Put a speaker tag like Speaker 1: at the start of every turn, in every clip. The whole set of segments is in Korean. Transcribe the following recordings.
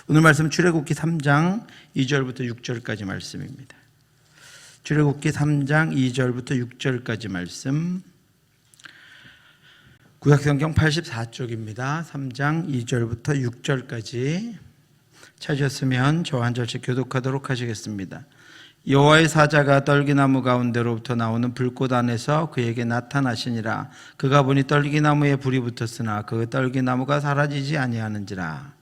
Speaker 1: 오늘 말씀 출애굽기 3장 2절부터 6절까지 말씀입니다. 출애굽기 3장 2절부터 6절까지 말씀, 구약성경 84쪽입니다. 3장 2절부터 6절까지 찾으셨으면 저와 한 절씩 교독하도록 하시겠습니다. 여호와의 사자가 떨기나무 가운데로부터 나오는 불꽃 안에서 그에게 나타나시니라. 그가 보니 떨기나무에 불이 붙었으나 그 떨기나무가 사라지지 아니하는지라.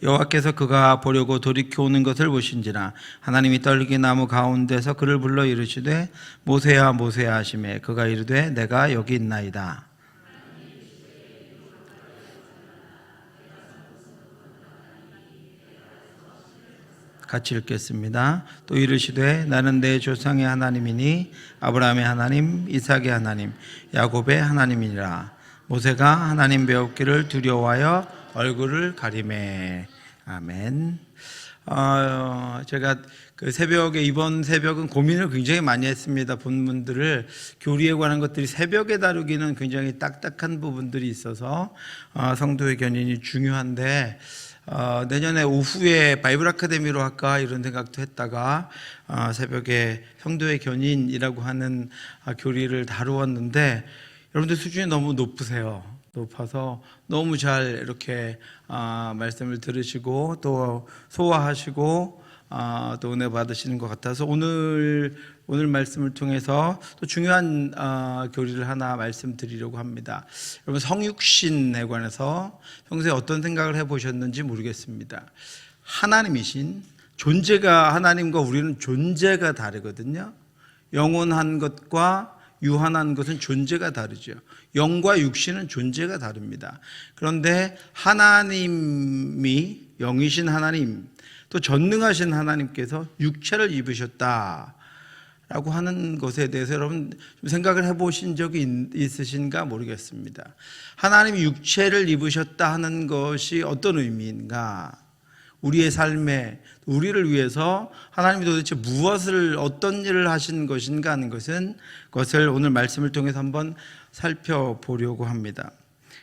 Speaker 1: 여호와께서 그가 보려고 돌이켜 오는 것을 보신지라. 하나님이 떨기나무 가운데서 그를 불러 이르시되 모세야 모세야 하시매 그가 이르되 내가 여기 있나이다. 같이 읽겠습니다. 또 이르시되 나는 내 조상의 하나님이니 아브라함의 하나님, 이삭의 하나님, 야곱의 하나님이니라. 모세가 하나님 배웠기를 두려워하여 얼굴을 가리매. 아멘. 제가 그 새벽에, 이번 새벽은 고민을 굉장히 많이 했습니다. 본문들을, 교리에 관한 것들이 새벽에 다루기는 굉장히 딱딱한 부분들이 있어서 성도의 견인이 중요한데, 내년에 오후에 바이블 아카데미로 할까 이런 생각도 했다가 새벽에 성도의 견인이라고 하는 교리를 다루었는데, 여러분들 수준이 너무 높아서 너무 잘 이렇게 말씀을 들으시고 또 소화하시고 또 은혜 받으시는 것 같아서 오늘 말씀을 통해서 또 중요한 교리를 하나 말씀드리려고 합니다. 여러분, 성육신에 관해서 평소에 어떤 생각을 해보셨는지 모르겠습니다. 하나님이신 존재가, 하나님과 우리는 존재가 다르거든요. 영원한 것과 유한한 것은 존재가 다르죠. 영과 육신은 존재가 다릅니다. 그런데 하나님이, 영이신 하나님, 또 전능하신 하나님께서 육체를 입으셨다라고 하는 것에 대해서 여러분 좀 생각을 해보신 적이 있으신가 모르겠습니다. 하나님이 육체를 입으셨다 하는 것이 어떤 의미인가? 우리의 삶에, 우리를 위해서 하나님이 도대체 무엇을, 어떤 일을 하신 것인가 하는 것을 오늘 말씀을 통해서 한번 살펴보려고 합니다.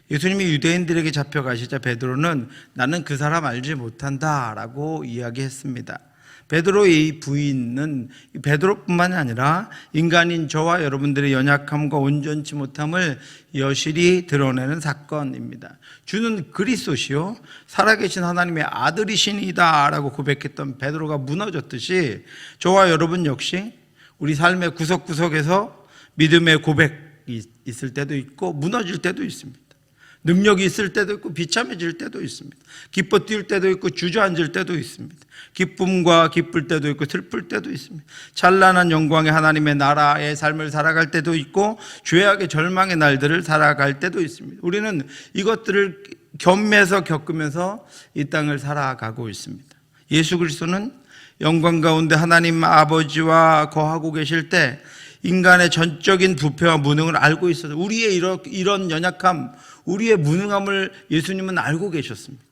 Speaker 1: 예수님이 유대인들에게 잡혀가시자 베드로는 나는 그 사람 알지 못한다 라고 이야기했습니다. 베드로의 부인은 베드로뿐만이 아니라 인간인 저와 여러분들의 연약함과 온전치 못함을 여실히 드러내는 사건입니다. 주는 그리스도시요 살아계신 하나님의 아들이시니이다 라고 고백했던 베드로가 무너졌듯이 저와 여러분 역시 우리 삶의 구석구석에서 믿음의 고백이 있을 때도 있고 무너질 때도 있습니다. 능력이 있을 때도 있고 비참해질 때도 있습니다. 기뻐 뛸 때도 있고 주저앉을 때도 있습니다. 기쁨과 기쁠 때도 있고 슬플 때도 있습니다. 찬란한 영광의 하나님의 나라의 삶을 살아갈 때도 있고 죄악의 절망의 날들을 살아갈 때도 있습니다. 우리는 이것들을 겸해서 겪으면서 이 땅을 살아가고 있습니다. 예수 그리스도는 영광 가운데 하나님 아버지와 거하고 계실 때 인간의 전적인 부패와 무능을 알고 있어서 우리의 이런 연약함, 우리의 무능함을 예수님은 알고 계셨습니다.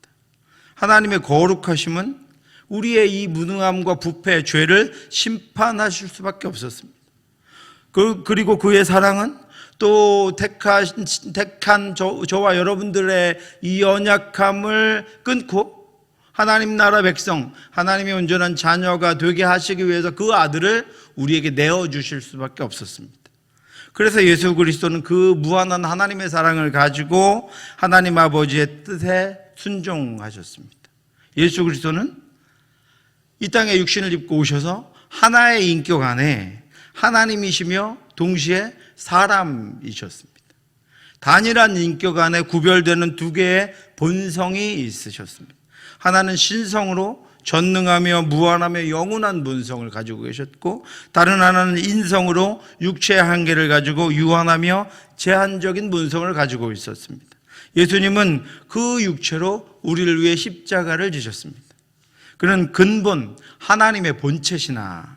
Speaker 1: 하나님의 거룩하심은 우리의 이 무능함과 부패, 죄를 심판하실 수밖에 없었습니다. 그리고 그의 사랑은 또 택한 저와 여러분들의 이 연약함을 끊고 하나님 나라 백성, 하나님의 온전한 자녀가 되게 하시기 위해서 그 아들을 우리에게 내어주실 수밖에 없었습니다. 그래서 예수 그리스도는 그 무한한 하나님의 사랑을 가지고 하나님 아버지의 뜻에 순종하셨습니다. 예수 그리스도는 이 땅에 육신을 입고 오셔서 하나의 인격 안에 하나님이시며 동시에 사람이셨습니다. 단일한 인격 안에 구별되는 두 개의 본성이 있으셨습니다. 하나는 신성으로 전능하며 무한하며 영원한 본성을 가지고 계셨고, 다른 하나는 인성으로 육체의 한계를 가지고 유한하며 제한적인 본성을 가지고 있었습니다. 예수님은 그 육체로 우리를 위해 십자가를 지셨습니다. 그는 근본 하나님의 본체시나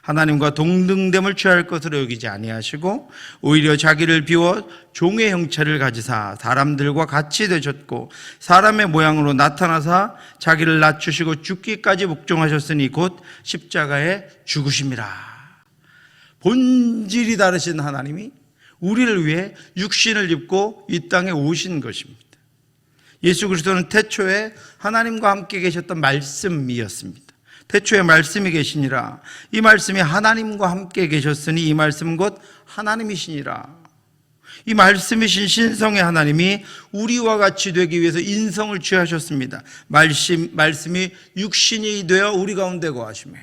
Speaker 1: 하나님과 동등됨을 취할 것으로 여기지 아니하시고 오히려 자기를 비워 종의 형체를 가지사 사람들과 같이 되셨고 사람의 모양으로 나타나사 자기를 낮추시고 죽기까지 복종하셨으니 곧 십자가에 죽으심이라. 본질이 다르신 하나님이 우리를 위해 육신을 입고 이 땅에 오신 것입니다. 예수 그리스도는 태초에 하나님과 함께 계셨던 말씀이었습니다. 태초에 말씀이 계시니라. 이 말씀이 하나님과 함께 계셨으니 이 말씀 곧 하나님이시니라. 이 말씀이신 신성의 하나님이 우리와 같이 되기 위해서 인성을 취하셨습니다. 말씀이 육신이 되어 우리 가운데 거하시매.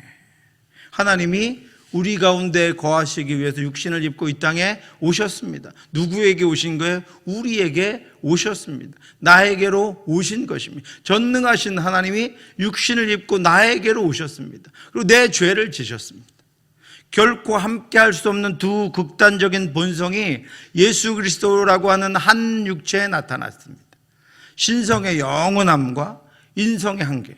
Speaker 1: 하나님이 우리 가운데 거하시기 위해서 육신을 입고 이 땅에 오셨습니다. 누구에게 오신 거예요? 우리에게 오셨습니다. 나에게로 오신 것입니다. 전능하신 하나님이 육신을 입고 나에게로 오셨습니다. 그리고 내 죄를 지셨습니다. 결코 함께 할 수 없는 두 극단적인 본성이 예수 그리스도라고 하는 한 육체에 나타났습니다. 신성의 영원함과 인성의 한계,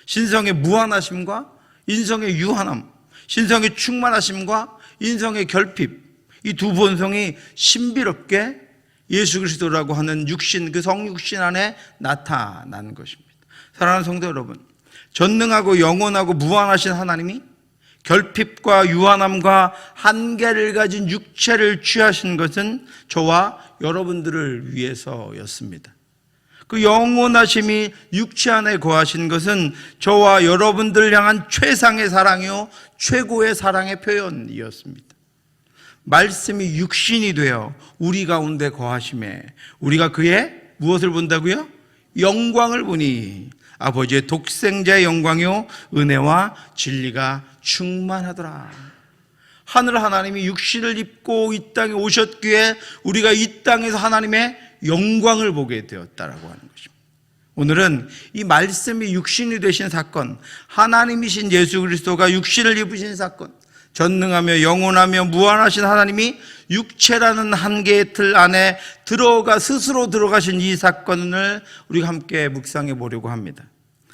Speaker 1: 신성의 무한하심과 인성의 유한함, 신성의 충만하심과 인성의 결핍, 이 두 본성이 신비롭게 예수 그리스도라고 하는 육신, 그 성육신 안에 나타나는 것입니다. 사랑하는 성도 여러분, 전능하고 영원하고 무한하신 하나님이 결핍과 유한함과 한계를 가진 육체를 취하신 것은 저와 여러분들을 위해서였습니다. 그 영원하심이 육체 안에 거하신 것은 저와 여러분들을 향한 최상의 사랑이요 최고의 사랑의 표현이었습니다. 말씀이 육신이 되어 우리 가운데 거하심에 우리가 그의 무엇을 본다고요? 영광을 보니 아버지의 독생자의 영광이요 은혜와 진리가 충만하더라. 하늘 하나님이 육신을 입고 이 땅에 오셨기에 우리가 이 땅에서 하나님의 영광을 보게 되었다라고 하는 것입니다. 오늘은 이 말씀이 육신이 되신 사건, 하나님이신 예수 그리스도가 육신을 입으신 사건, 전능하며 영원하며 무한하신 하나님이 육체라는 한계의 틀 안에 스스로 들어가신 이 사건을 우리가 함께 묵상해 보려고 합니다.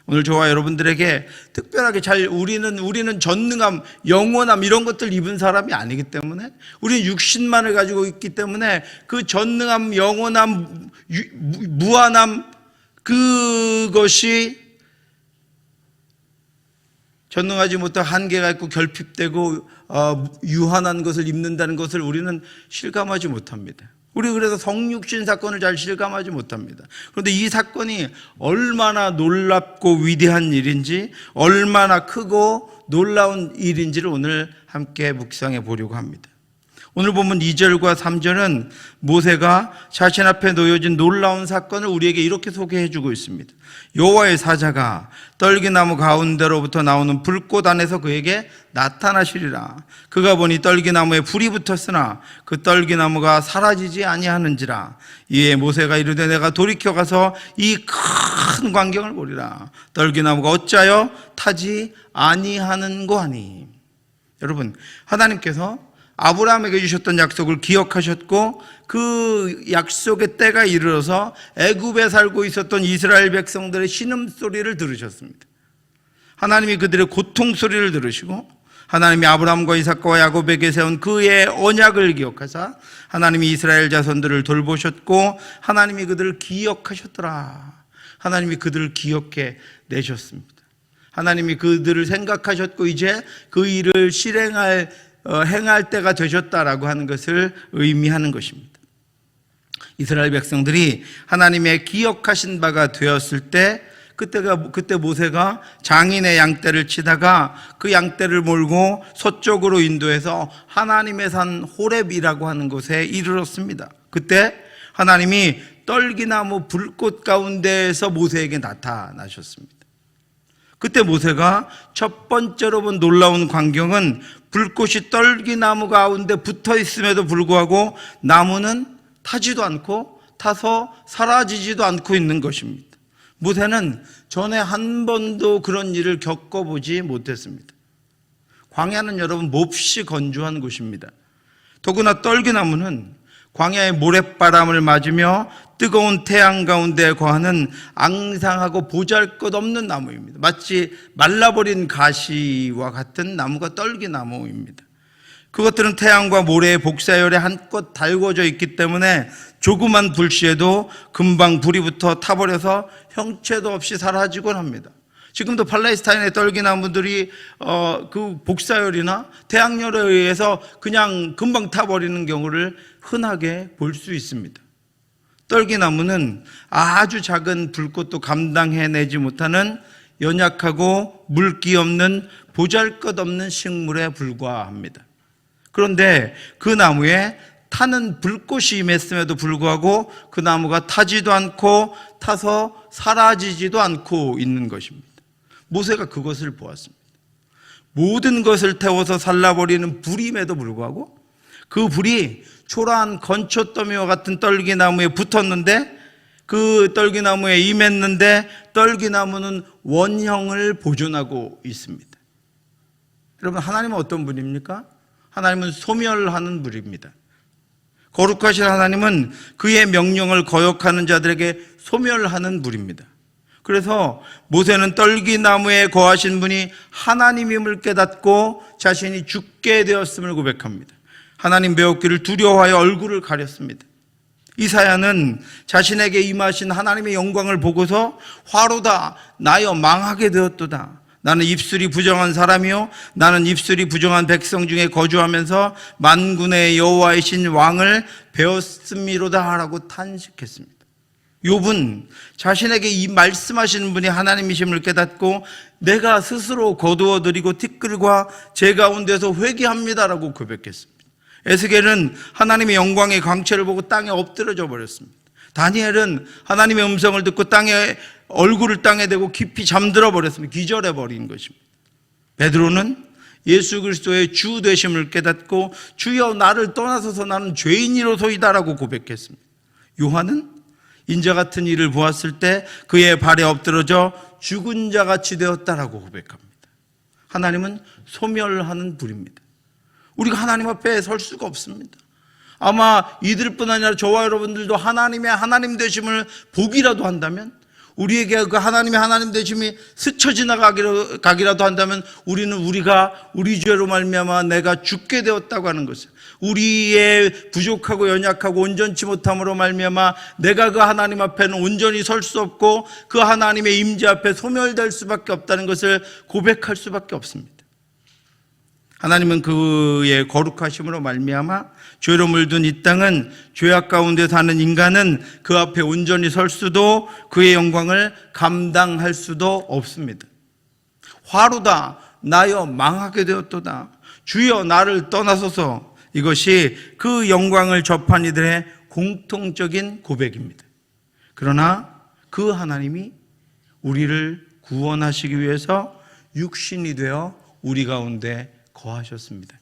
Speaker 1: 오늘 저와 여러분들에게 특별하게 우리는 전능함, 영원함 이런 것들 입은 사람이 아니기 때문에, 우리는 육신만을 가지고 있기 때문에 그 전능함, 영원함, 무한함, 그것이 전능하지 못한 한계가 있고 결핍되고 유한한 것을 입는다는 것을 우리는 실감하지 못합니다. 우리 그래서 성육신 사건을 잘 실감하지 못합니다. 그런데 이 사건이 얼마나 놀랍고 위대한 일인지, 얼마나 크고 놀라운 일인지를 오늘 함께 묵상해 보려고 합니다. 오늘 보면 2절과 3절은 모세가 자신 앞에 놓여진 놀라운 사건을 우리에게 이렇게 소개해 주고 있습니다. 여호와의 사자가 떨기나무 가운데로부터 나오는 불꽃 안에서 그에게 나타나시리라. 그가 보니 떨기나무에 불이 붙었으나 그 떨기나무가 사라지지 아니하는지라. 이에 모세가 이르되 내가 돌이켜 가서 이 큰 광경을 보리라. 떨기나무가 어찌하여 타지 아니하는고 하니. 여러분, 하나님께서 아브라함에게 주셨던 약속을 기억하셨고 그 약속의 때가 이르러서 애굽에 살고 있었던 이스라엘 백성들의 신음소리를 들으셨습니다. 하나님이 그들의 고통소리를 들으시고 하나님이 아브라함과 이삭과 야곱에게 세운 그의 언약을 기억하사 하나님이 이스라엘 자손들을 돌보셨고 하나님이 그들을 기억하셨더라. 하나님이 그들을 기억해 내셨습니다. 하나님이 그들을 생각하셨고 이제 그 일을 행할 때가 되셨다라고 하는 것을 의미하는 것입니다. 이스라엘 백성들이 하나님의 기억하신 바가 되었을 때 그때 모세가 장인의 양떼를 치다가 그 양떼를 몰고 서쪽으로 인도해서 하나님의 산 호렙이라고 하는 곳에 이르렀습니다. 그때 하나님이 떨기나무 불꽃 가운데에서 모세에게 나타나셨습니다. 그때 모세가 첫 번째로 본 놀라운 광경은 불꽃이 떨기나무 가운데 붙어 있음에도 불구하고 나무는 타지도 않고 타서 사라지지도 않고 있는 것입니다. 모세는 전에 한 번도 그런 일을 겪어보지 못했습니다. 광야는 여러분 몹시 건조한 곳입니다. 더구나 떨기나무는 광야의 모래바람을 맞으며 뜨거운 태양 가운데 거하는 앙상하고 보잘것없는 나무입니다. 마치 말라버린 가시와 같은 나무가 떨기나무입니다. 그것들은 태양과 모래의 복사열에 한껏 달궈져 있기 때문에 조그만 불씨에도 금방 불이 붙어 타버려서 형체도 없이 사라지곤 합니다. 지금도 팔레스타인의 떨기나무들이 그 복사열이나 태양열에 의해서 그냥 금방 타버리는 경우를 흔하게 볼 수 있습니다. 떨기나무는 아주 작은 불꽃도 감당해내지 못하는 연약하고 물기 없는 보잘것없는 식물에 불과합니다. 그런데 그 나무에 타는 불꽃이 임했음에도 불구하고 그 나무가 타지도 않고 타서 사라지지도 않고 있는 것입니다. 모세가 그것을 보았습니다. 모든 것을 태워서 살라버리는 불임에도 불구하고 그 불이 초라한 건초더미와 같은 떨기나무에 붙었는데, 그 떨기나무에 임했는데 떨기나무는 원형을 보존하고 있습니다. 여러분, 하나님은 어떤 분입니까? 하나님은 소멸하는 분입니다. 거룩하신 하나님은 그의 명령을 거역하는 자들에게 소멸하는 분입니다. 그래서 모세는 떨기나무에 거하신 분이 하나님임을 깨닫고 자신이 죽게 되었음을 고백합니다. 하나님 배웠기를 두려워하여 얼굴을 가렸습니다. 이사야는 자신에게 임하신 하나님의 영광을 보고서 화로다 나여 망하게 되었도다. 나는 입술이 부정한 사람이요 나는 입술이 부정한 백성 중에 거주하면서 만군의 여호와이신 왕을 배웠음이로다 라고 탄식했습니다. 욥은 자신에게 이 말씀하시는 분이 하나님이심을 깨닫고 내가 스스로 거두어드리고 티끌과 제 가운데서 회개합니다라고 고백했습니다. 에스겔은 하나님의 영광의 광채를 보고 땅에 엎드러져 버렸습니다. 다니엘은 하나님의 음성을 듣고 얼굴을 땅에 대고 깊이 잠들어 버렸습니다. 기절해 버린 것입니다. 베드로는 예수 그리스도의 주 되심을 깨닫고 주여 나를 떠나서서 나는 죄인이로소이다라고 고백했습니다. 요한은 인자 같은 일을 보았을 때 그의 발에 엎드러져 죽은 자같이 되었다라고 고백합니다. 하나님은 소멸하는 분입니다. 우리가 하나님 앞에 설 수가 없습니다. 아마 이들뿐 아니라 저와 여러분들도 하나님의 하나님 되심을 보기라도 한다면, 우리에게 그 하나님의 하나님 되심이 스쳐 지나가기라도 한다면 우리가 우리 죄로 말미암아 내가 죽게 되었다고 하는 것을, 우리의 부족하고 연약하고 온전치 못함으로 말미암아 내가 그 하나님 앞에는 온전히 설 수 없고 그 하나님의 임재 앞에 소멸될 수밖에 없다는 것을 고백할 수밖에 없습니다. 하나님은 그의 거룩하심으로 말미암아 죄로 물든 이 땅은 죄악 가운데 사는 인간은 그 앞에 온전히 설 수도 그의 영광을 감당할 수도 없습니다. 화로다 나여 망하게 되었도다 주여 나를 떠나소서, 이것이 그 영광을 접한 이들의 공통적인 고백입니다. 그러나 그 하나님이 우리를 구원하시기 위해서 육신이 되어 우리 가운데 거하셨습니다.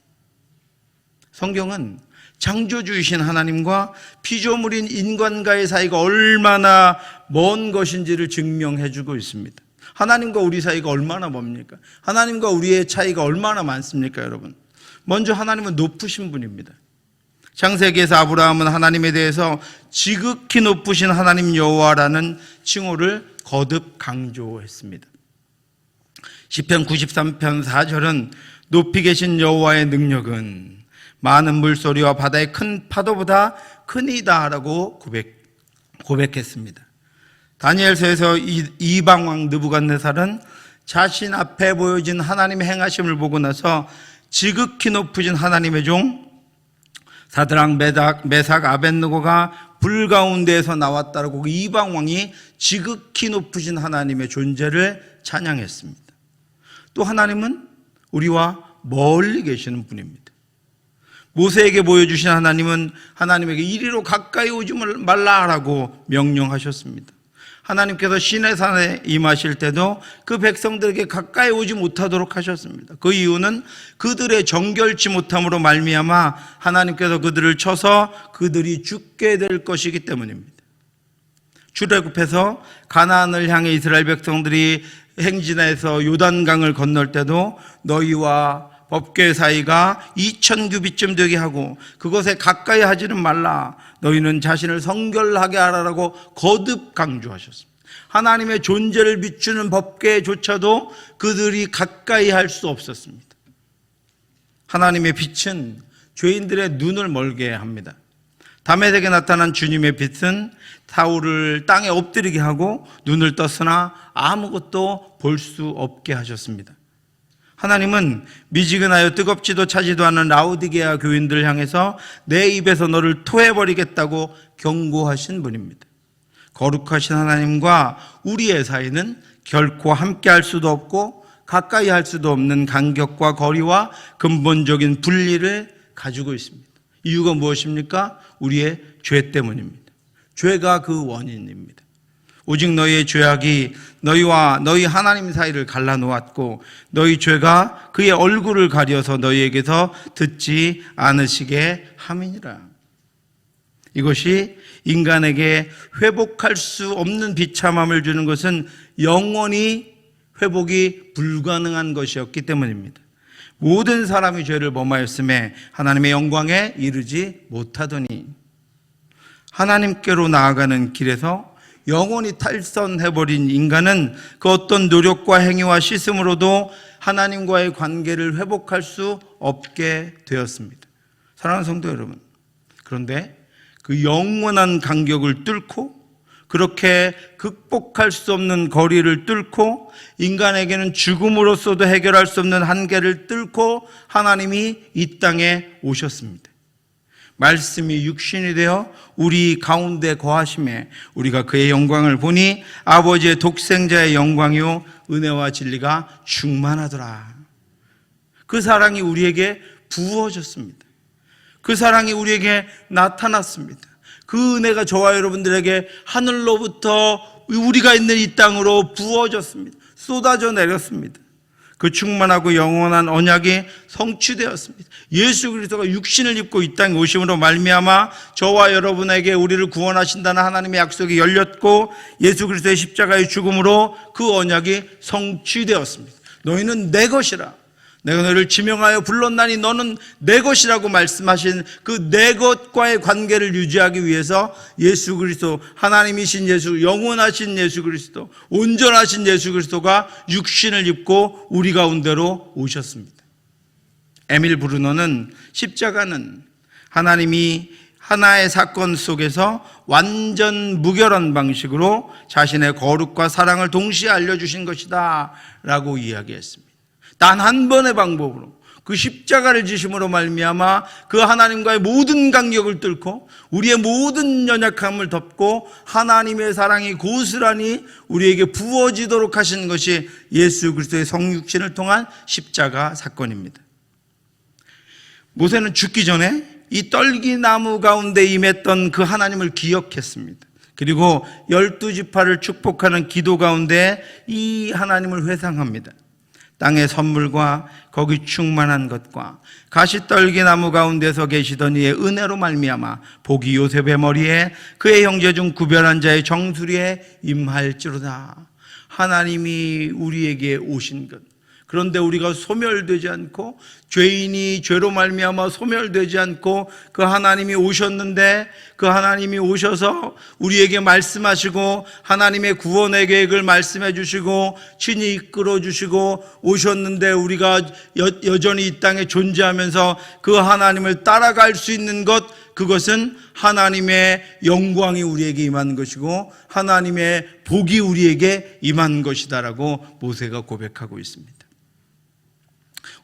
Speaker 1: 성경은 창조주이신 하나님과 피조물인 인간과의 사이가 얼마나 먼 것인지를 증명해주고 있습니다. 하나님과 우리 사이가 얼마나 멉니까? 하나님과 우리의 차이가 얼마나 많습니까, 여러분? 먼저 하나님은 높으신 분입니다. 창세기에서 아브라함은 하나님에 대해서 지극히 높으신 하나님 여호와라는 칭호를 거듭 강조했습니다. 시편 93편 4절은 높이 계신 여호와의 능력은 많은 물소리와 바다의 큰 파도보다 크니다라고 고백했습니다. 다니엘서에서 이방왕 느부갓네살은 자신 앞에 보여진 하나님의 행하심을 보고 나서 지극히 높으신 하나님의 종 사드락 메삭 아벳느고가 불 가운데에서 나왔다라고 이방왕이 지극히 높으신 하나님의 존재를 찬양했습니다. 또 하나님은 우리와 멀리 계시는 분입니다. 모세에게 보여주신 하나님은 하나님에게 이리로 가까이 오지 말라라고 명령하셨습니다. 하나님께서 시내산에 임하실 때도 그 백성들에게 가까이 오지 못하도록 하셨습니다. 그 이유는 그들의 정결치 못함으로 말미암아 하나님께서 그들을 쳐서 그들이 죽게 될 것이기 때문입니다. 출애굽해서 가나안을 향해 이스라엘 백성들이 행진해서 요단강을 건널 때도 너희와 법궤 사이가 2000규빗쯤 되게 하고 그것에 가까이 하지는 말라, 너희는 자신을 성결하게 하라라고 거듭 강조하셨습니다. 하나님의 존재를 비추는 법궤조차도 그들이 가까이 할 수 없었습니다. 하나님의 빛은 죄인들의 눈을 멀게 합니다. 다메섹에 나타난 주님의 빛은 사울을 땅에 엎드리게 하고 눈을 떴으나 아무것도 볼 수 없게 하셨습니다. 하나님은 미지근하여 뜨겁지도 차지도 않은 라오디게아 교인들을 향해서 내 입에서 너를 토해버리겠다고 경고하신 분입니다. 거룩하신 하나님과 우리의 사이는 결코 함께할 수도 없고 가까이 할 수도 없는 간격과 거리와 근본적인 분리를 가지고 있습니다. 이유가 무엇입니까? 우리의 죄 때문입니다. 죄가 그 원인입니다. 오직 너희의 죄악이 너희와 너희 하나님 사이를 갈라놓았고 너희 죄가 그의 얼굴을 가려서 너희에게서 듣지 않으시게 함이니라. 이것이 인간에게 회복할 수 없는 비참함을 주는 것은 영원히 회복이 불가능한 것이었기 때문입니다. 모든 사람이 죄를 범하였음에 하나님의 영광에 이르지 못하더니 하나님께로 나아가는 길에서 영원히 탈선해버린 인간은 그 어떤 노력과 행위와 씻음으로도 하나님과의 관계를 회복할 수 없게 되었습니다. 사랑하는 성도 여러분, 그런데 그 영원한 간격을 뚫고 그렇게 극복할 수 없는 거리를 뚫고 인간에게는 죽음으로서도 해결할 수 없는 한계를 뚫고 하나님이 이 땅에 오셨습니다. 말씀이 육신이 되어 우리 가운데 거하심에 우리가 그의 영광을 보니 아버지의 독생자의 영광이요 은혜와 진리가 충만하더라. 그 사랑이 우리에게 부어졌습니다. 그 사랑이 우리에게 나타났습니다. 그 은혜가 저와 여러분들에게 하늘로부터 우리가 있는 이 땅으로 부어졌습니다. 쏟아져 내렸습니다. 그 충만하고 영원한 언약이 성취되었습니다. 예수 그리스도가 육신을 입고 이 땅에 오심으로 말미암아 저와 여러분에게 우리를 구원하신다는 하나님의 약속이 열렸고 예수 그리스도의 십자가의 죽음으로 그 언약이 성취되었습니다. 너희는 내 것이라. 내가 너를 지명하여 불렀나니 너는 내 것이라고 말씀하신 그 내 것과의 관계를 유지하기 위해서 예수 그리스도, 하나님이신 예수, 영원하신 예수 그리스도, 온전하신 예수 그리스도가 육신을 입고 우리 가운데로 오셨습니다. 에밀 브루너는 십자가는 하나님이 하나의 사건 속에서 완전 무결한 방식으로 자신의 거룩과 사랑을 동시에 알려주신 것이다 라고 이야기했습니다. 단 한 번의 방법으로 그 십자가를 지심으로 말미암아 그 하나님과의 모든 간격을 뚫고 우리의 모든 연약함을 덮고 하나님의 사랑이 고스란히 우리에게 부어지도록 하신 것이 예수 그리스도의 성육신을 통한 십자가 사건입니다. 모세는 죽기 전에 이 떨기나무 가운데 임했던 그 하나님을 기억했습니다. 그리고 12지파를 축복하는 기도 가운데 이 하나님을 회상합니다. 땅의 선물과 거기 충만한 것과 가시떨기나무 가운데서 계시던 이의 은혜로 말미암아 복이 요셉의 머리에 그의 형제 중 구별한 자의 정수리에 임할지로다. 하나님이 우리에게 오신 것, 그런데 우리가 소멸되지 않고 죄인이 죄로 말미암아 소멸되지 않고 그 하나님이 오셨는데 그 하나님이 오셔서 우리에게 말씀하시고 하나님의 구원의 계획을 말씀해 주시고 친히 이끌어 주시고 오셨는데 우리가 여전히 이 땅에 존재하면서 그 하나님을 따라갈 수 있는 것, 그것은 하나님의 영광이 우리에게 임한 것이고 하나님의 복이 우리에게 임한 것이다라고 모세가 고백하고 있습니다.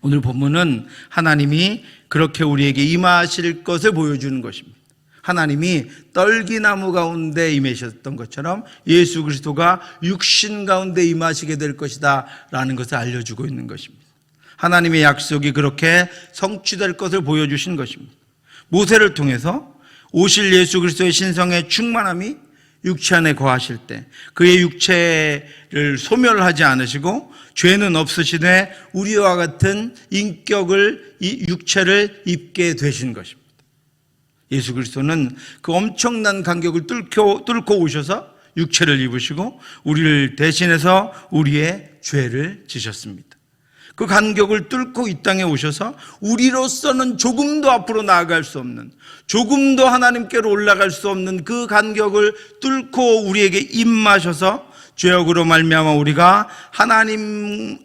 Speaker 1: 오늘 본문은 하나님이 그렇게 우리에게 임하실 것을 보여주는 것입니다. 하나님이 떨기나무 가운데 임하셨던 것처럼 예수 그리스도가 육신 가운데 임하시게 될 것이다 라는 것을 알려주고 있는 것입니다. 하나님의 약속이 그렇게 성취될 것을 보여주신 것입니다. 모세를 통해서 오실 예수 그리스도의 신성의 충만함이 육체 안에 거하실 때 그의 육체를 소멸하지 않으시고 죄는 없으시되 우리와 같은 인격을, 육체를 입게 되신 것입니다. 예수 그리스도는 그 엄청난 간격을 뚫고 오셔서 육체를 입으시고 우리를 대신해서 우리의 죄를 지셨습니다. 그 간격을 뚫고 이 땅에 오셔서 우리로서는 조금도 앞으로 나아갈 수 없는, 조금도 하나님께로 올라갈 수 없는 그 간격을 뚫고 우리에게 임하셔서 죄악으로 말미암아 우리가 하나님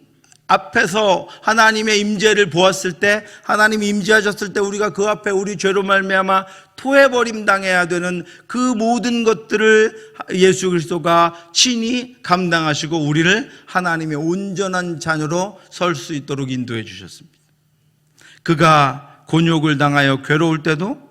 Speaker 1: 앞에서 하나님의 임재를 보았을 때, 하나님이 임재하셨을 때 우리가 그 앞에 우리 죄로 말미암아 토해버림 당해야 되는 그 모든 것들을 예수 그리스도가 친히 감당하시고 우리를 하나님의 온전한 자녀로 설 수 있도록 인도해 주셨습니다. 그가 곤욕을 당하여 괴로울 때도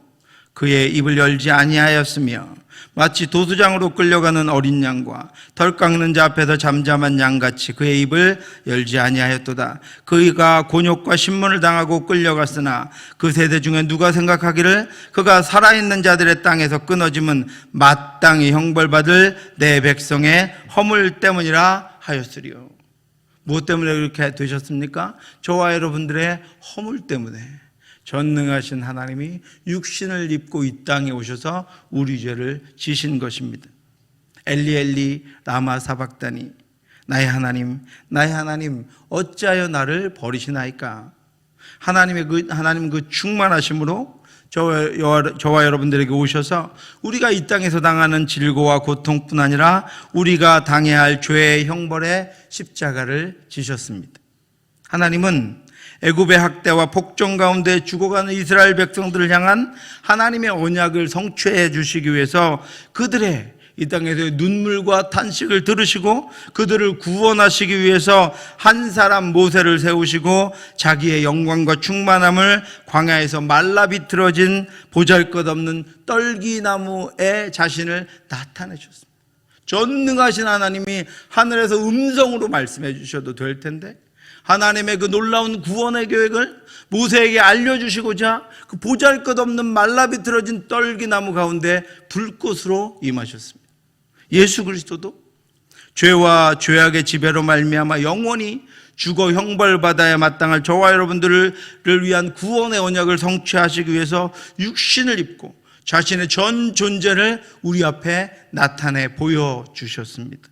Speaker 1: 그의 입을 열지 아니하였으며 마치 도수장으로 끌려가는 어린 양과 덜 깎는 자 앞에서 잠잠한 양같이 그의 입을 열지 아니하였도다. 그가 곤욕과 신문을 당하고 끌려갔으나 그 세대 중에 누가 생각하기를 그가 살아있는 자들의 땅에서 끊어짐은 마땅히 형벌받을 내 백성의 허물 때문이라 하였으리요. 무엇 때문에 그렇게 되셨습니까? 저와 여러분들의 허물 때문에. 전능하신 하나님이 육신을 입고 이 땅에 오셔서 우리 죄를 지신 것입니다. 엘리 엘리 라마 사박다니, 나의 하나님 어찌하여 나를 버리시나이까. 하나님 그 충만하심으로 저와 여러분들에게 오셔서 우리가 이 땅에서 당하는 질고와 고통뿐 아니라 우리가 당해야 할 죄의 형벌의 십자가를 지셨습니다. 하나님은 애굽의 학대와 폭정 가운데 죽어가는 이스라엘 백성들을 향한 하나님의 언약을 성취해 주시기 위해서 그들의 이 땅에서의 눈물과 탄식을 들으시고 그들을 구원하시기 위해서 한 사람 모세를 세우시고 자기의 영광과 충만함을 광야에서 말라 비틀어진 보잘것없는 떨기나무에 자신을 나타내셨습니다. 전능하신 하나님이 하늘에서 음성으로 말씀해 주셔도 될 텐데 하나님의 그 놀라운 구원의 계획을 모세에게 알려주시고자 그 보잘것없는 말라비틀어진 떨기나무 가운데 불꽃으로 임하셨습니다. 예수 그리스도도 죄와 죄악의 지배로 말미암아 영원히 죽어 형벌받아야 마땅할 저와 여러분들을 위한 구원의 언약을 성취하시기 위해서 육신을 입고 자신의 전 존재를 우리 앞에 나타내 보여주셨습니다.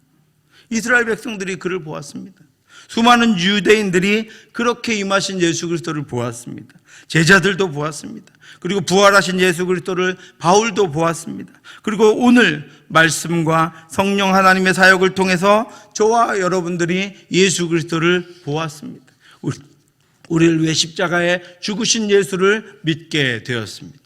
Speaker 1: 이스라엘 백성들이 그를 보았습니다. 수많은 유대인들이 그렇게 임하신 예수 그리스도를 보았습니다. 제자들도 보았습니다. 그리고 부활하신 예수 그리스도를 바울도 보았습니다. 그리고 오늘 말씀과 성령 하나님의 사역을 통해서 저와 여러분들이 예수 그리스도를 보았습니다. 우리를 위해 십자가에 죽으신 예수를 믿게 되었습니다.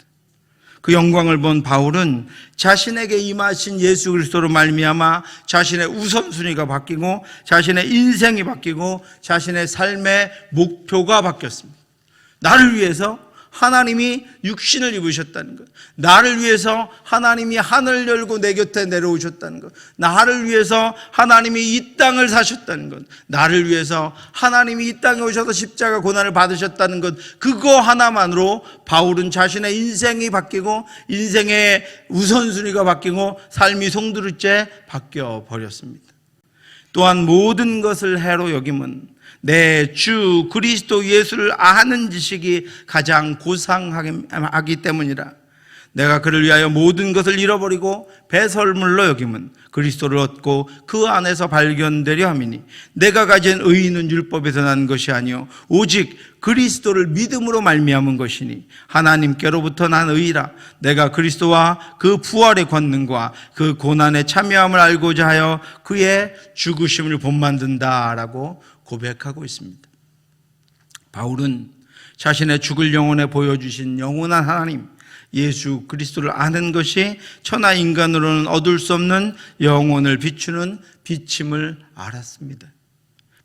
Speaker 1: 그 영광을 본 바울은 자신에게 임하신 예수 그리스도로 말미암아 자신의 우선순위가 바뀌고 자신의 인생이 바뀌고 자신의 삶의 목표가 바뀌었습니다. 나를 위해서 하나님이 육신을 입으셨다는 것, 나를 위해서 하나님이 하늘 열고 내 곁에 내려오셨다는 것, 나를 위해서 하나님이 이 땅을 사셨다는 것, 나를 위해서 하나님이 이 땅에 오셔서 십자가 고난을 받으셨다는 것, 그거 하나만으로 바울은 자신의 인생이 바뀌고 인생의 우선순위가 바뀌고 삶이 송두리째 바뀌어 버렸습니다. 또한 모든 것을 해로 여김은 내 주 그리스도 예수를 아는 지식이 가장 고상하기 때문이라. 내가 그를 위하여 모든 것을 잃어버리고 배설물로 여김은 그리스도를 얻고 그 안에서 발견되려 함이니 내가 가진 의의는 율법에서 난 것이 아니요 오직 그리스도를 믿음으로 말미암은 것이니 하나님께로부터 난 의라. 내가 그리스도와 그 부활의 권능과 그 고난에 참여함을 알고자 하여 그의 죽으심을 본만든다라고 고백하고 있습니다. 바울은 자신의 죽을 영혼에 보여주신 영원한 하나님 예수 그리스도를 아는 것이 천하 인간으로는 얻을 수 없는 영혼을 비추는 빛임을 알았습니다.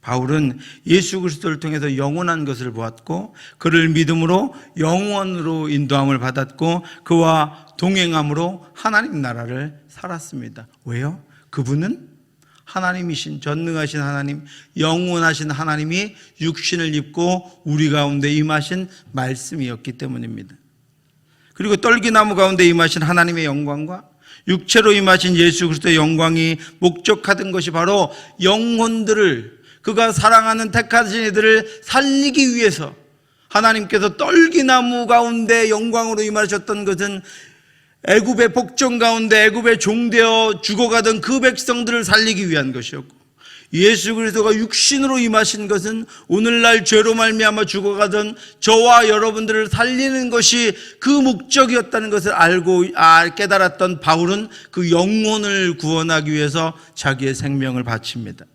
Speaker 1: 바울은 예수 그리스도를 통해서 영원한 것을 보았고 그를 믿음으로 영원으로 인도함을 받았고 그와 동행함으로 하나님 나라를 살았습니다. 왜요? 그분은 하나님이신 전능하신 하나님, 영원하신 하나님이 육신을 입고 우리 가운데 임하신 말씀이었기 때문입니다. 그리고 떨기나무 가운데 임하신 하나님의 영광과 육체로 임하신 예수 그리스도의 영광이 목적하던 것이 바로 영혼들을, 그가 사랑하는 택하신 이들을 살리기 위해서 하나님께서 떨기나무 가운데 영광으로 임하셨던 것은 애굽의 복종 가운데 애굽에 종되어 죽어가던 그 백성들을 살리기 위한 것이었고, 예수 그리스도가 육신으로 임하신 것은 오늘날 죄로 말미암아 죽어가던 저와 여러분들을 살리는 것이 그 목적이었다는 것을 깨달았던 바울은 그 영혼을 구원하기 위해서 자기의 생명을 바칩니다.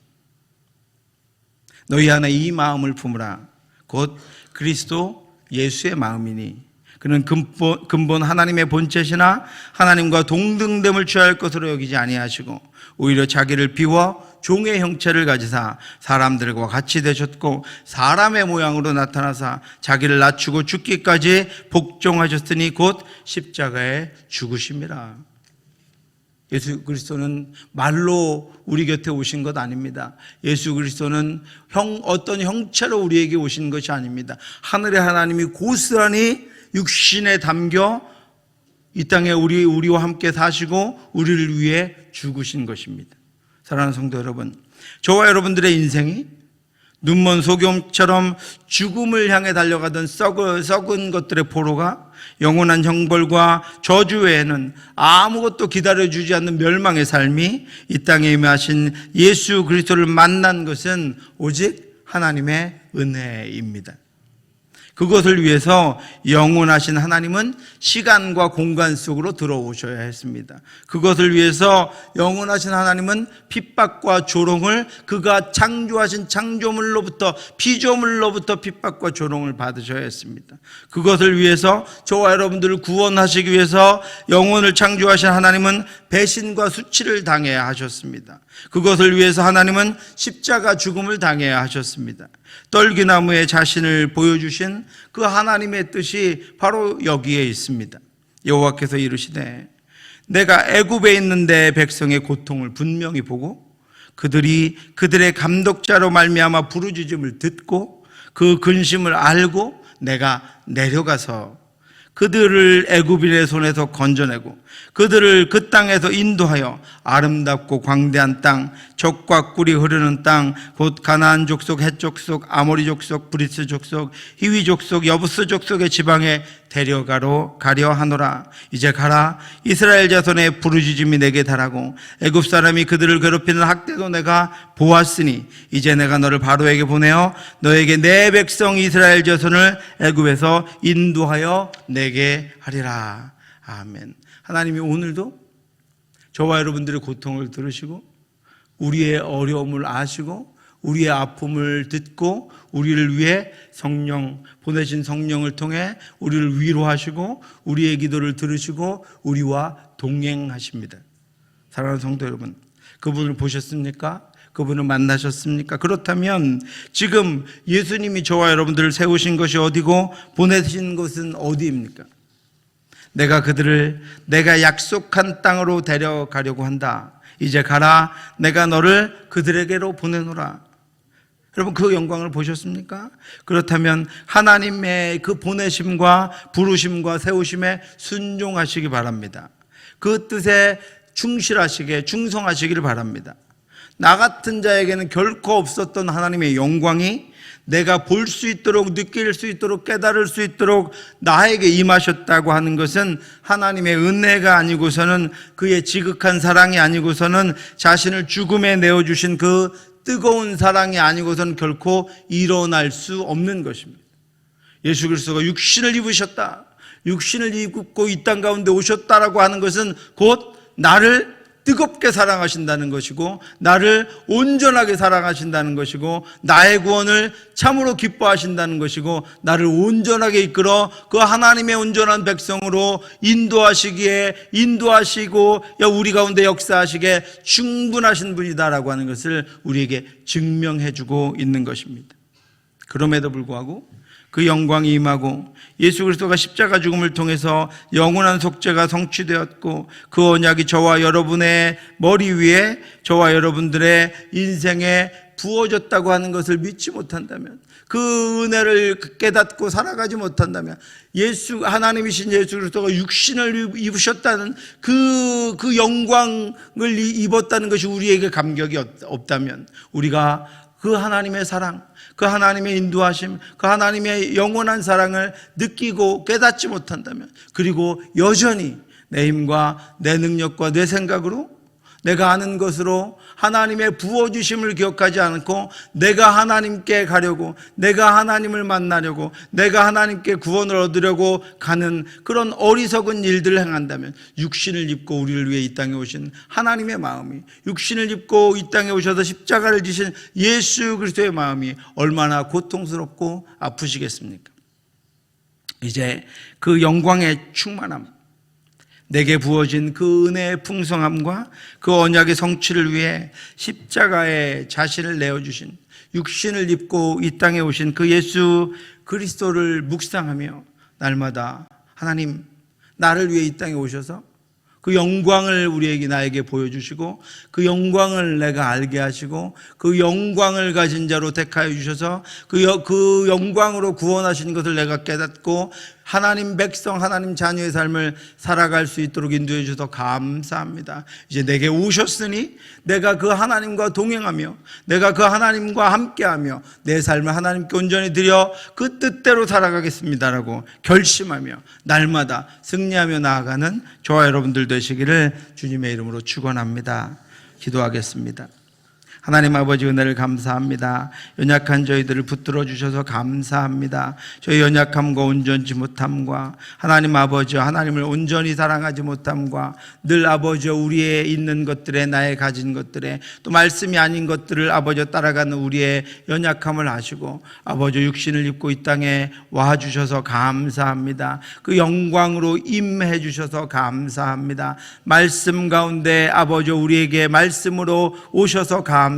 Speaker 1: 너희 안에 이 마음을 품으라. 곧 그리스도 예수의 마음이니 그는 근본 하나님의 본체시나 하나님과 동등됨을 취할 것으로 여기지 아니하시고 오히려 자기를 비워 종의 형체를 가지사 사람들과 같이 되셨고 사람의 모양으로 나타나사 자기를 낮추고 죽기까지 복종하셨으니 곧 십자가에 죽으심이라. 예수 그리스도는 말로 우리 곁에 오신 것 아닙니다. 예수 그리스도는 어떤 형체로 우리에게 오신 것이 아닙니다. 하늘의 하나님이 고스란히 육신에 담겨 이 땅에 우리와 함께 사시고 우리를 위해 죽으신 것입니다. 사랑하는 성도 여러분, 저와 여러분들의 인생이 눈먼 소금처럼 죽음을 향해 달려가던 썩은 것들의 포로가 영원한 형벌과 저주 외에는 아무것도 기다려주지 않는 멸망의 삶이 이 땅에 임하신 예수 그리스도를 만난 것은 오직 하나님의 은혜입니다. 그것을 위해서 영원하신 하나님은 시간과 공간 속으로 들어오셔야 했습니다. 그것을 위해서 영원하신 하나님은 핍박과 조롱을 그가 창조하신 창조물로부터 피조물로부터 핍박과 조롱을 받으셔야 했습니다. 그것을 위해서 저와 여러분들을 구원하시기 위해서 영혼을 창조하신 하나님은 배신과 수치를 당해야 하셨습니다. 그것을 위해서 하나님은 십자가 죽음을 당해야 하셨습니다. 떨기나무에 자신을 보여주신 그 하나님의 뜻이 바로 여기에 있습니다. 여호와께서 이르시되 내가 애굽에 있는 내 백성의 고통을 분명히 보고 그들의 감독자로 말미암아 부르짖음을 듣고 그 근심을 알고 내가 내려가서 그들을 애굽인의 손에서 건져내고 그들을 그 땅에서 인도하여 아름답고 광대한 땅, 젖과 꿀이 흐르는 땅, 곧 가나안 족속, 헷 족속, 아모리 족속, 브리스 족속, 히위 족속, 여부스 족속의 지방에 가려 하노라. 이제 가라. 이스라엘 자손의 부르짖음이 내게 달하고 애굽 사람이 그들을 괴롭히는 학대도 내가 보았으니 이제 내가 너를 바로에게 보내어 너에게 내 백성 이스라엘 자손을 애굽에서 인도하여 내게 하리라. 아멘. 하나님이 오늘도 저와 여러분들의 고통을 들으시고 우리의 어려움을 아시고 우리의 아픔을 듣고 우리를 위해 보내신 성령을 통해 우리를 위로하시고 우리의 기도를 들으시고 우리와 동행하십니다. 사랑하는 성도 여러분, 그분을 보셨습니까? 그분을 만나셨습니까? 그렇다면 지금 예수님이 저와 여러분들을 세우신 것이 어디고 보내신 것은 어디입니까? 내가 그들을 내가 약속한 땅으로 데려가려고 한다. 이제 가라. 내가 너를 그들에게로 보내노라. 여러분, 그 영광을 보셨습니까? 그렇다면 하나님의 그 보내심과 부르심과 세우심에 순종하시기 바랍니다. 그 뜻에 충성하시기를 바랍니다. 나 같은 자에게는 결코 없었던 하나님의 영광이 내가 볼 수 있도록, 느낄 수 있도록, 깨달을 수 있도록 나에게 임하셨다고 하는 것은 하나님의 은혜가 아니고서는 그의 지극한 사랑이 아니고서는 자신을 죽음에 내어주신 그 뜨거운 사랑이 아니고서는 결코 일어날 수 없는 것입니다. 예수 그리스도가 육신을 입으셨다, 육신을 입고 이 땅 가운데 오셨다라고 하는 것은 곧 나를 뜨겁게 사랑하신다는 것이고 나를 온전하게 사랑하신다는 것이고 나의 구원을 참으로 기뻐하신다는 것이고 나를 온전하게 이끌어 그 하나님의 온전한 백성으로 인도하시고 우리 가운데 역사하시기에 충분하신 분이다라고 하는 것을 우리에게 증명해 주고 있는 것입니다. 그럼에도 불구하고 그 영광이 임하고 예수 그리스도가 십자가 죽음을 통해서 영원한 속죄가 성취되었고 그 언약이 저와 여러분의 머리 위에 저와 여러분들의 인생에 부어졌다고 하는 것을 믿지 못한다면, 그 은혜를 깨닫고 살아가지 못한다면, 하나님이신 예수 그리스도가 육신을 입으셨다는 그 영광을 입었다는 것이 우리에게 감격이 없다면, 우리가 그 하나님의 사랑, 그 하나님의 인도하심, 그 하나님의 영원한 사랑을 느끼고 깨닫지 못한다면, 그리고 여전히 내 힘과 내 능력과 내 생각으로 내가 아는 것으로 하나님의 부어주심을 기억하지 않고 내가 하나님께 가려고, 내가 하나님을 만나려고, 내가 하나님께 구원을 얻으려고 가는 그런 어리석은 일들을 행한다면, 육신을 입고 우리를 위해 이 땅에 오신 하나님의 마음이, 육신을 입고 이 땅에 오셔서 십자가를 지신 예수 그리스도의 마음이 얼마나 고통스럽고 아프시겠습니까? 이제 그 영광의 충만함, 내게 부어진 그 은혜의 풍성함과 그 언약의 성취를 위해 십자가에 자신을 내어주신, 육신을 입고 이 땅에 오신 그 예수 그리스도를 묵상하며 날마다 하나님, 나를 위해 이 땅에 오셔서 그 영광을 나에게 보여주시고, 그 영광을 내가 알게 하시고, 그 영광을 가진 자로 택하여 주셔서 그 영광으로 구원하신 것을 내가 깨닫고 하나님 백성, 하나님 자녀의 삶을 살아갈 수 있도록 인도해 주셔서 감사합니다. 이제 내게 오셨으니 내가 그 하나님과 동행하며, 내가 그 하나님과 함께하며 내 삶을 하나님께 온전히 드려 그 뜻대로 살아가겠습니다라고 결심하며 날마다 승리하며 나아가는 저와 여러분들 되시기를 주님의 이름으로 축원합니다. 기도하겠습니다. 하나님 아버지, 은혜를 감사합니다. 연약한 저희들을 붙들어 주셔서 감사합니다. 저희 연약함과 온전치 못함과 하나님 아버지, 하나님을 온전히 사랑하지 못함과 늘 아버지 우리의 있는 것들에, 나의 가진 것들에, 또 말씀이 아닌 것들을 아버지 따라가는 우리의 연약함을 아시고 아버지 육신을 입고 이 땅에 와 주셔서 감사합니다. 그 영광으로 임해 주셔서 감사합니다. 말씀 가운데 아버지 우리에게 말씀으로 오셔서 감사합니다.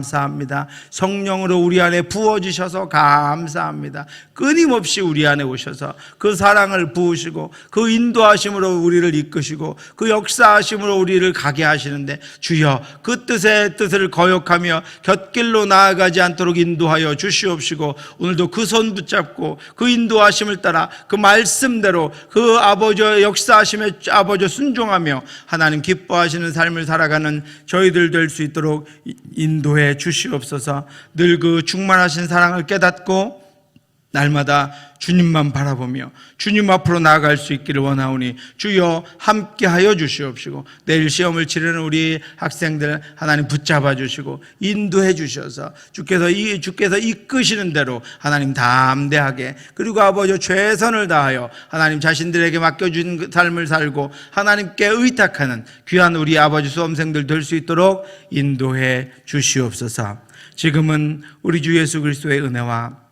Speaker 1: 성령으로 우리 안에 부어주셔서 감사합니다. 끊임없이 우리 안에 오셔서 그 사랑을 부으시고 그 인도하심으로 우리를 이끄시고 그 역사하심으로 우리를 가게 하시는데, 주여 그 뜻을 거역하며 곁길로 나아가지 않도록 인도하여 주시옵시고, 오늘도 그 손 붙잡고 그 인도하심을 따라 그 말씀대로 그 아버지의 역사하심에 아버지 순종하며 하나님 기뻐하시는 삶을 살아가는 저희들 될 수 있도록 인도해 주시옵소서. 늘 그 충만하신 사랑을 깨닫고 날마다 주님만 바라보며 주님 앞으로 나아갈 수 있기를 원하오니 주여 함께하여 주시옵시고, 내일 시험을 치르는 우리 학생들 하나님 붙잡아 주시고 인도해 주셔서 주께서 이끄시는 대로 하나님 담대하게, 그리고 아버지 최선을 다하여 하나님 자신들에게 맡겨준 삶을 살고 하나님께 의탁하는 귀한 우리 아버지 수험생들 될 수 있도록 인도해 주시옵소서. 지금은 우리 주 예수 그리스도의 은혜와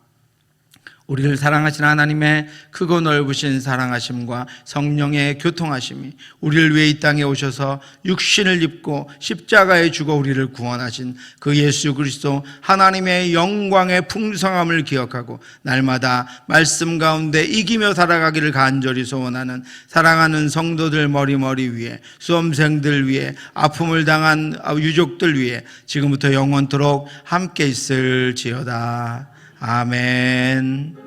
Speaker 1: 우리를 사랑하신 하나님의 크고 넓으신 사랑하심과 성령의 교통하심이, 우리를 위해 이 땅에 오셔서 육신을 입고 십자가에 죽어 우리를 구원하신 그 예수 그리스도 하나님의 영광의 풍성함을 기억하고 날마다 말씀 가운데 이기며 살아가기를 간절히 소원하는 사랑하는 성도들 머리 위에, 수험생들 위에, 아픔을 당한 유족들 위에 지금부터 영원토록 함께 있을지어다. 아멘.